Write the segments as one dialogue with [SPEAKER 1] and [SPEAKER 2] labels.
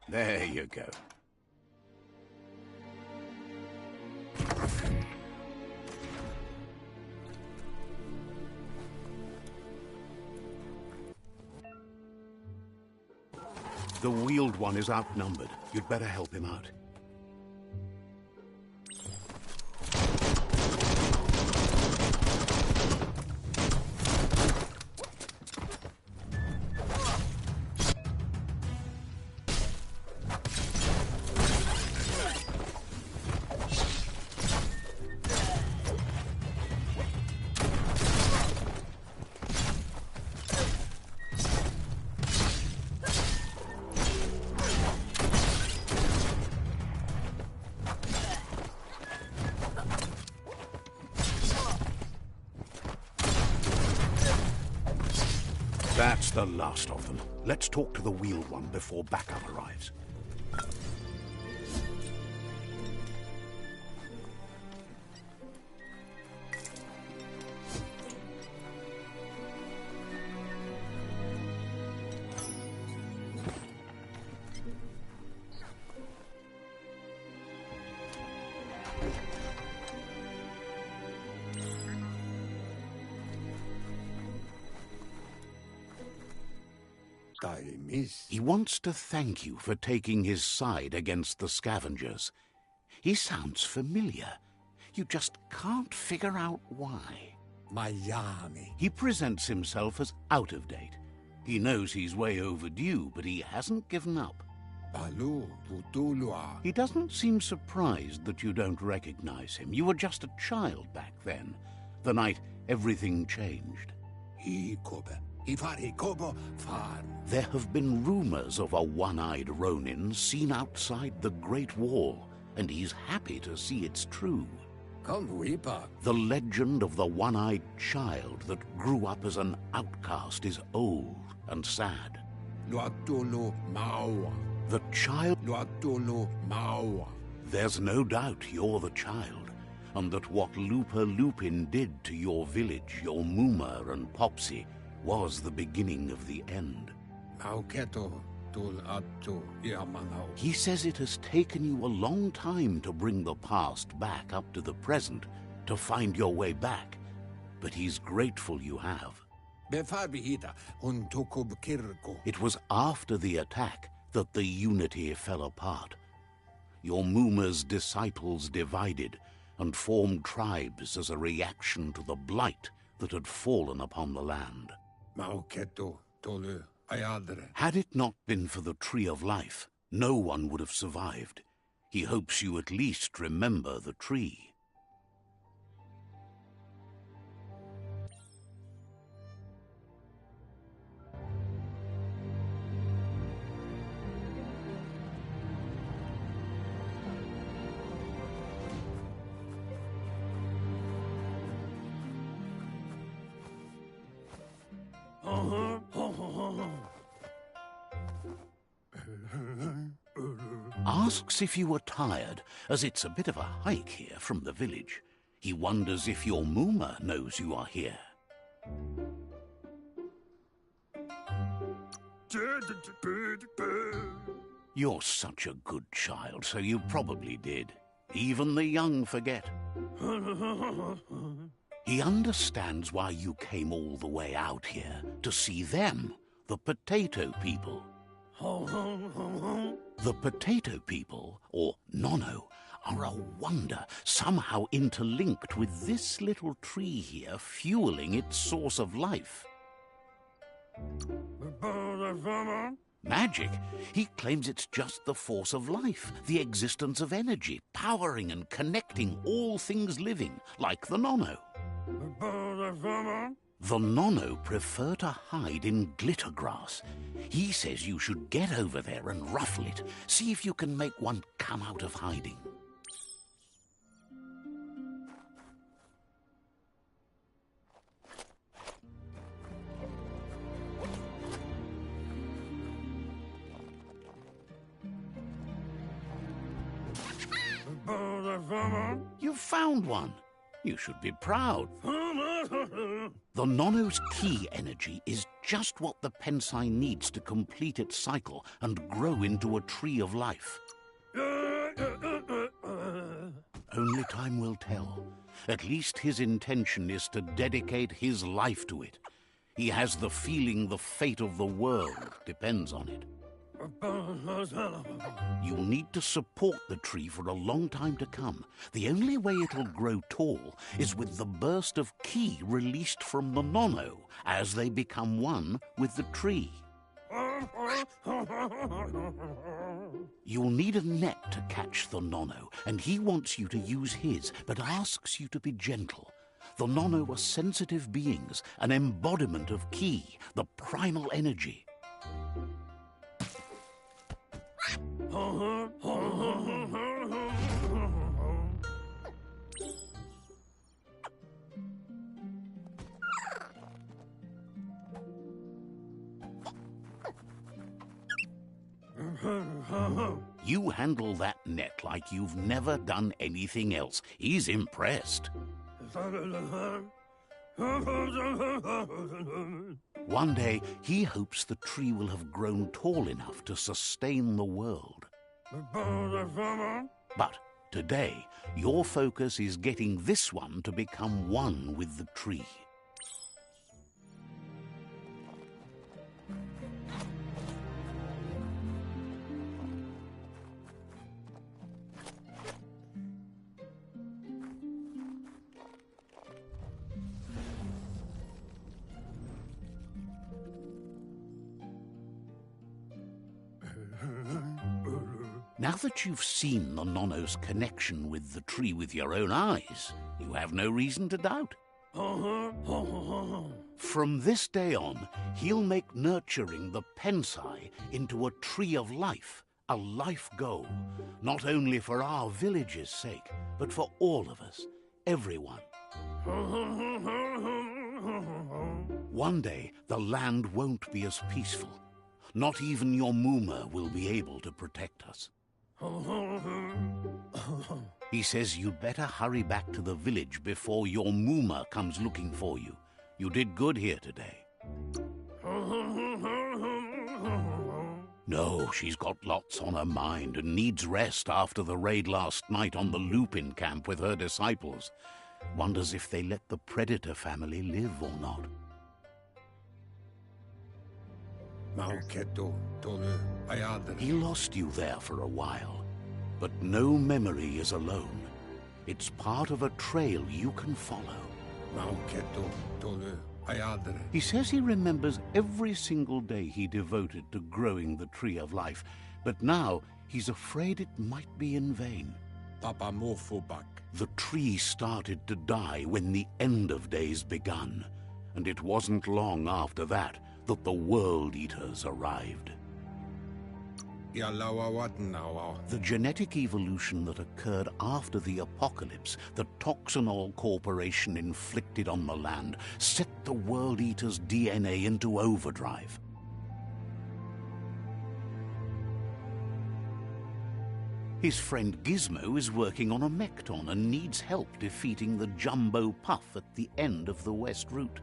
[SPEAKER 1] There you go. The wheeled one is outnumbered. You'd better help him out. That's the last of them. Let's talk to the wheeled one before backup arrives. He wants to thank you for taking his side against the scavengers. He sounds familiar. You just can't figure out why.
[SPEAKER 2] Miami.
[SPEAKER 1] He presents himself as out of date. He knows he's way overdue, but he hasn't given up. He doesn't seem surprised that you don't recognize him. You were just a child back then, the night everything changed. There have been rumors of a one-eyed Ronin seen outside the Great Wall, and he's happy to see it's true. The legend of the one-eyed child that grew up as an outcast is old and sad. The child... There's no doubt you're the child, and that what Lupa Lupin did to your village, your Muma and Popsy, was the beginning of the end. He says it has taken you a long time to bring the past back up to the present, to find your way back, but he's grateful you have. It was after the attack that the unity fell apart. Your Muma's disciples divided and formed tribes as a reaction to the blight that had fallen upon the land. Had it not been for the Tree of Life, no one would have survived. He hopes you at least remember the tree. Asks if you were tired, as it's a bit of a hike here from the village. He wonders if your Muma knows you are here. You're such a good child, so you probably did. Even the young forget. He understands why you came all the way out here, to see them, the potato people. The potato people, or Nono, are a wonder, somehow interlinked with this little tree here, fueling its source of life. Magic? He claims it's just the force of life, the existence of energy, powering and connecting all things living, like the Nono. The Nono prefer to hide in glitter grass. He says you should get over there and ruffle it. See if you can make one come out of hiding. You found one. You should be proud. The Nono's key energy is just what the Pensai needs to complete its cycle and grow into a tree of life. Only time will tell. At least his intention is to dedicate his life to it. He has the feeling the fate of the world depends on it. You'll need to support the tree for a long time to come. The only way it'll grow tall is with the burst of ki released from the Nono as they become one with the tree. You'll need a net to catch the Nono, and he wants you to use his, but asks you to be gentle. The Nono are sensitive beings, an embodiment of ki, the primal energy. You handle that net like you've never done anything else. He's impressed. One day, he hopes the tree will have grown tall enough to sustain the world. But today, your focus is getting this one to become one with the tree. Now that you've seen the Nono's connection with the tree with your own eyes, you have no reason to doubt. From this day on, he'll make nurturing the Pensai into a tree of life, a life goal, not only for our village's sake, but for all of us, everyone. One day, the land won't be as peaceful. Not even your Muma will be able to protect us. He says you'd better hurry back to the village before your Muma comes looking for you. You did good here today. No, she's got lots on her mind and needs rest after the raid last night on the Lupin camp with her disciples. Wonders if they let the Predator family live or not. He lost you there for a while, but no memory is alone. It's part of a trail you can follow. He says he remembers every single day he devoted to growing the tree of life, but now he's afraid it might be in vain. The tree started to die when the end of days begun, and it wasn't long after that the World Eaters arrived. The genetic evolution that occurred after the apocalypse that Toxanol Corporation inflicted on the land set the World Eaters' DNA into overdrive. His friend Gizmo is working on a Mekton and needs help defeating the Jumbo Puff at the end of the West Route.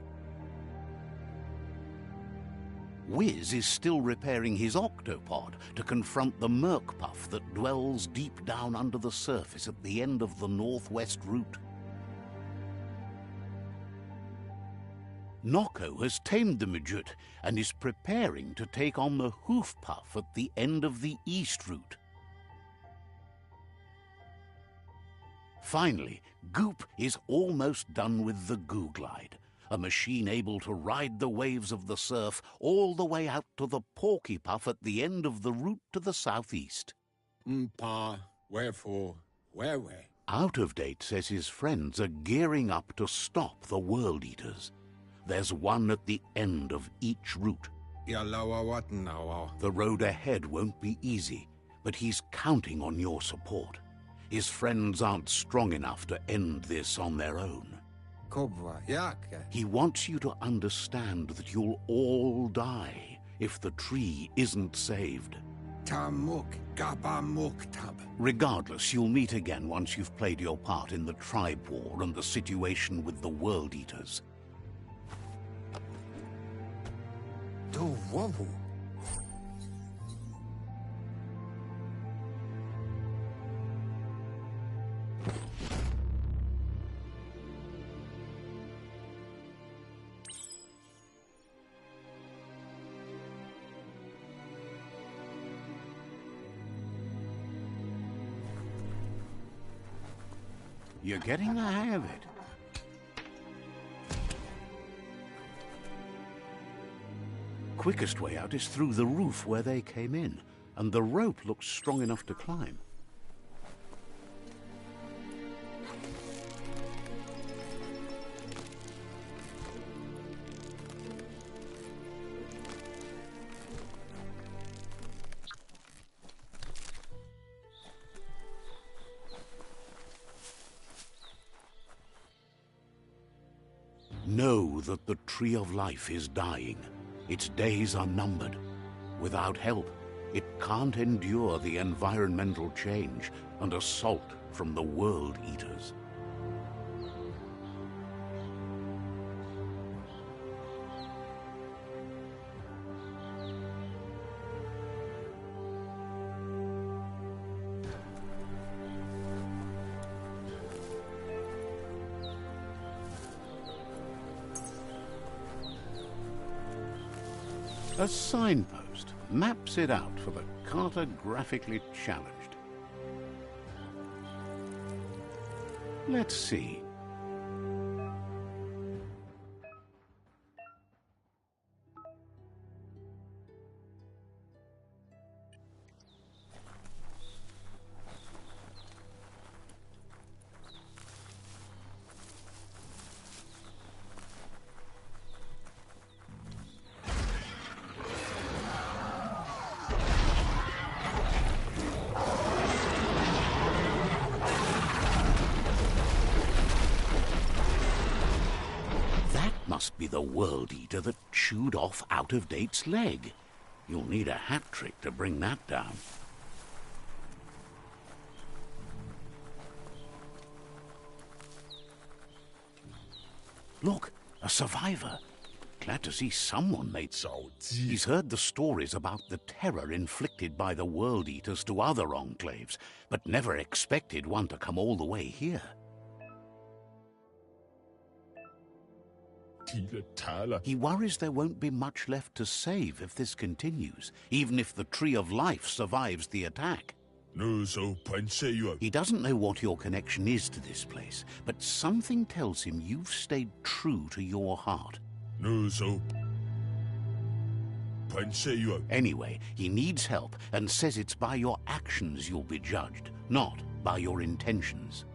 [SPEAKER 1] Wiz is still repairing his octopod to confront the Merc Puff that dwells deep down under the surface at the end of the Northwest Route. Noko has tamed the Midget and is preparing to take on the Hoof Puff at the end of the East Route. Finally, Goop is almost done with the Goo Glide, a machine able to ride the waves of the surf all the way out to the Porky Puff at the end of the route to the southeast.
[SPEAKER 2] Wherefore, where?
[SPEAKER 1] Out of Date says his friends are gearing up to stop the World Eaters. There's one at the end of each route. The road ahead won't be easy, but he's counting on your support. His friends aren't strong enough to end this on their own. He wants you to understand that you'll all die if the tree isn't saved. Regardless, you'll meet again once you've played your part in the tribe war and the situation with the World Eaters.
[SPEAKER 2] wobble.
[SPEAKER 1] You're getting the hang of it. Quickest way out is through the roof where they came in, and the rope looks strong enough to climb. Know that the Tree of Life is dying. Its days are numbered. Without help, it can't endure the environmental change and assault from the World Eaters. A signpost maps it out for the cartographically challenged. Let's see. Must be the World Eater that chewed off Out-of-Date's leg. You'll need a hat trick to bring that down. Look, a survivor. Glad to see someone made so. He's heard the stories about the terror inflicted by the World Eaters to other enclaves, but never expected one to come all the way here. He worries there won't be much left to save if this continues, even if the Tree of Life survives the attack. He doesn't know what your connection is to this place, but something tells him you've stayed true to your heart. Anyway, he needs help and says it's by your actions you'll be judged, not by your intentions.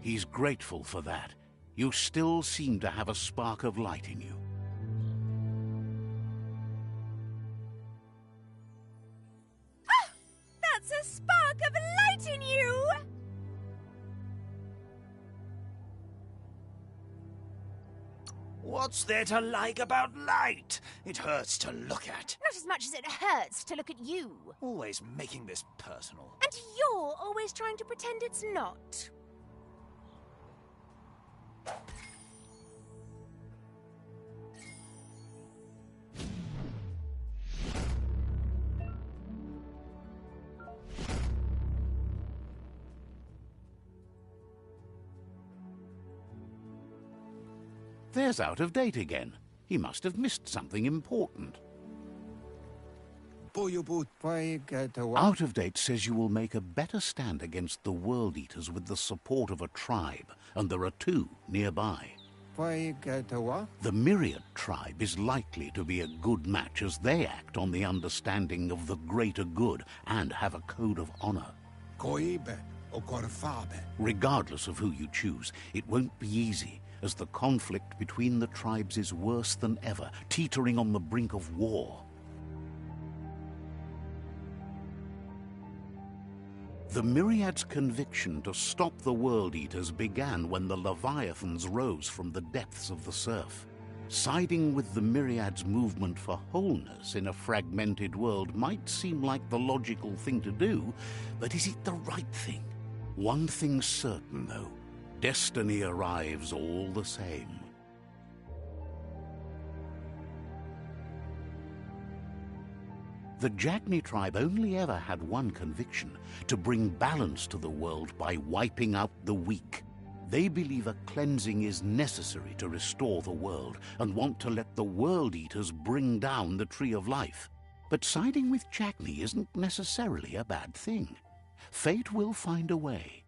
[SPEAKER 1] He's grateful for that. You still seem to have a spark of light in you.
[SPEAKER 3] Ah! That's a spark of light in you!
[SPEAKER 4] What's there to like about light? It hurts to look at.
[SPEAKER 3] Not as much as it hurts to look at you.
[SPEAKER 4] Always making this personal.
[SPEAKER 3] And you're always trying to pretend it's not.
[SPEAKER 1] There's Out-of-Date again. He must have missed something important. Out-of-Date says you will make a better stand against the World Eaters with the support of a tribe, and there are two nearby. The Myriad tribe is likely to be a good match as they act on the understanding of the greater good and have a code of honor. Regardless of who you choose, it won't be easy, as the conflict between the tribes is worse than ever, teetering on the brink of war. The Myriad's conviction to stop the World Eaters began when the Leviathans rose from the depths of the surf. Siding with the Myriad's movement for wholeness in a fragmented world might seem like the logical thing to do, but is it the right thing? One thing's certain, though. Destiny arrives all the same. The Jagni tribe only ever had one conviction: to bring balance to the world by wiping out the weak. They believe a cleansing is necessary to restore the world and want to let the World Eaters bring down the Tree of Life. But siding with Jagni isn't necessarily a bad thing. Fate will find a way.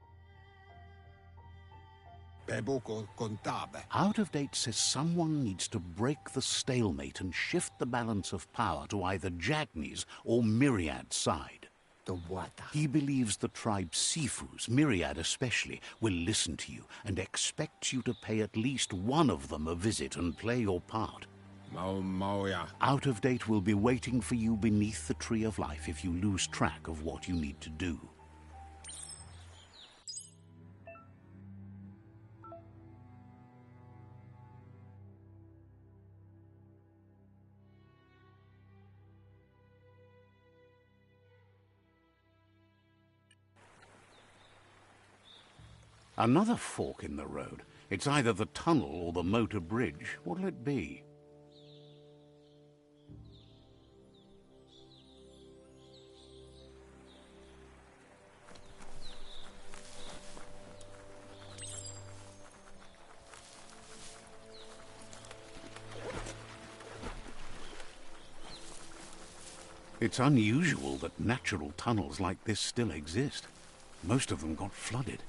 [SPEAKER 1] Out of Date says someone needs to break the stalemate and shift the balance of power to either Jagni's or Myriad's side. He believes the tribe Sifus, Myriad especially, will listen to you and expects you to pay at least one of them a visit and play your part. Out of Date will be waiting for you beneath the Tree of Life if you lose track of what you need to do. Another fork in the road. It's either the tunnel or the motor bridge. What'll it be? It's unusual that natural tunnels like this still exist. Most of them got flooded.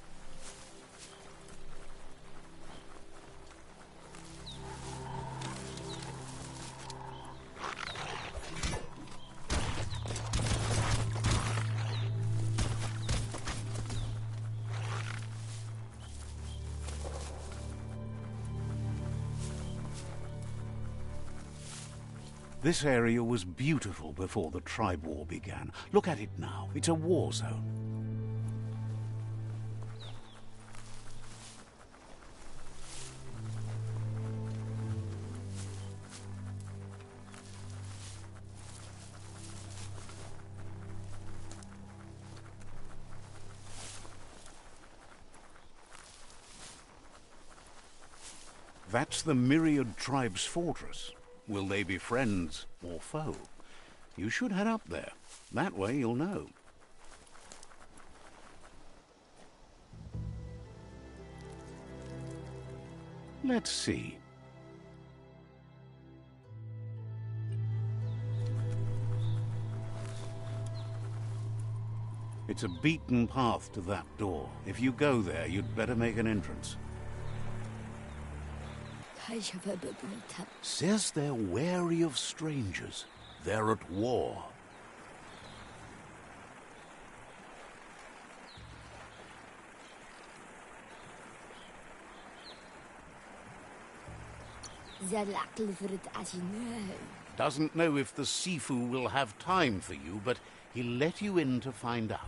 [SPEAKER 1] This area was beautiful before the tribe war began. Look at it now. It's a war zone. That's the Myriad tribe's fortress. Will they be friends or foe? You should head up there. That way you'll know. Let's see. It's a beaten path to that door. If you go there, you'd better make an entrance. Says they're wary of strangers. They're at war. Doesn't know if the Sifu will have time for you, but he'll let you in to find out.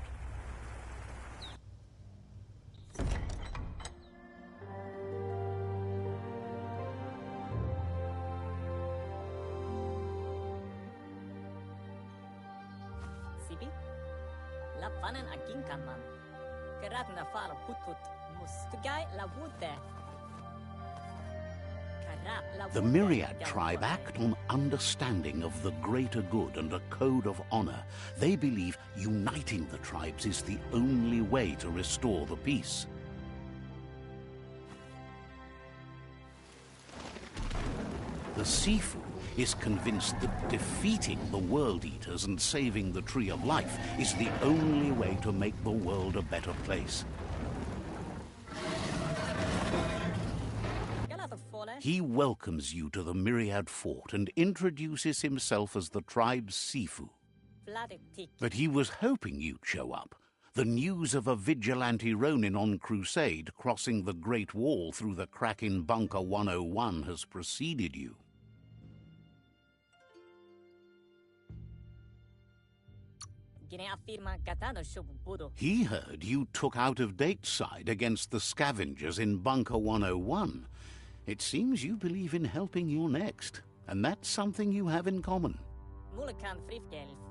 [SPEAKER 1] The Myriad tribe act on understanding of the greater good and a code of honor. They believe uniting the tribes is the only way to restore the peace. The Sifu is convinced that defeating the World Eaters and saving the Tree of Life is the only way to make the world a better place. He welcomes you to the Myriad Fort and introduces himself as the tribe's Sifu. But he was hoping you'd show up. The news of a vigilante Ronin on crusade crossing the Great Wall through the crack in Bunker 101 has preceded you. He heard you took Out of Date's side against the scavengers in Bunker 101. It seems you believe in helping your next, and that's something you have in common.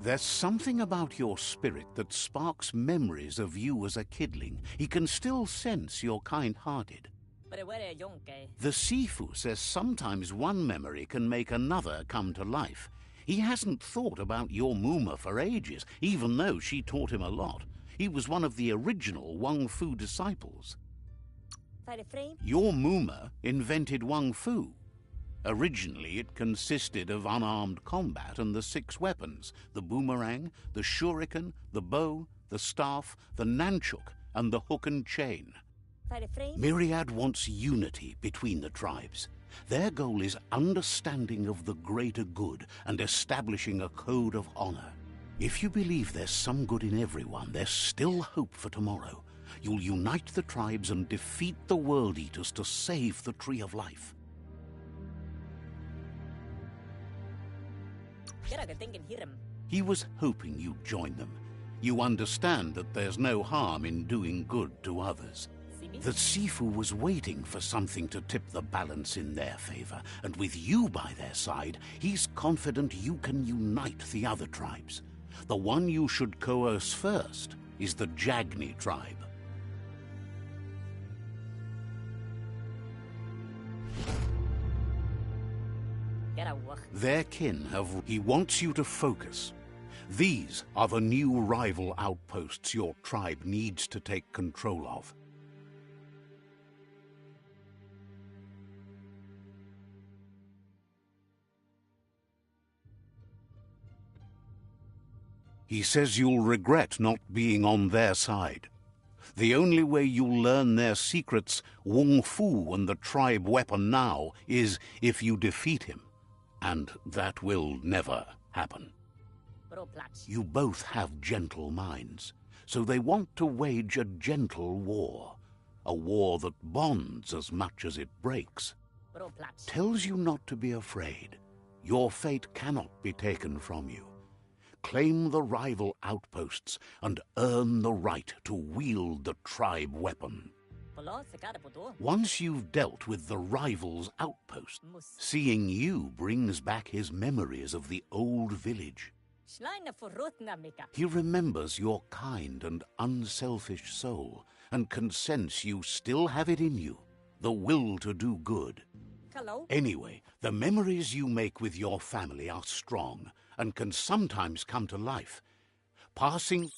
[SPEAKER 1] There's something about your spirit that sparks memories of you as a kidling. He can still sense you're kind-hearted. The Sifu says sometimes one memory can make another come to life. He hasn't thought about your Mooma for ages, even though she taught him a lot. He was one of the original Wung Fu disciples. Your Mooma invented Wung Fu. Originally, it consisted of unarmed combat and the 6 weapons: the boomerang, the shuriken, the bow, the staff, the nunchuk, and the hook and chain. Myriad wants unity between the tribes. Their goal is understanding of the greater good and establishing a code of honor. If you believe there's some good in everyone, there's still hope for tomorrow. You'll unite the tribes and defeat the World Eaters to save the Tree of Life. He was hoping you'd join them. You understand that there's no harm in doing good to others. The Sifu was waiting for something to tip the balance in their favor, and with you by their side, he's confident you can unite the other tribes. The one you should coerce first is the Jagni tribe. Their kin he wants you to focus. These are the new rival outposts your tribe needs to take control of. He says you'll regret not being on their side. The only way you'll learn their secrets, Wung Fu and the tribe weapon now, is if you defeat him. And that will never happen. You both have gentle minds, so they want to wage a gentle war. A war that bonds as much as it breaks. Tells you not to be afraid. Your fate cannot be taken from you. Claim the rival outposts and earn the right to wield the tribe weapon. Once you've dealt with the rival's outpost, seeing you brings back his memories of the old village. He remembers your kind and unselfish soul and can sense you still have it in you, the will to do good. Anyway, the memories you make with your family are strong and can sometimes come to life. Passing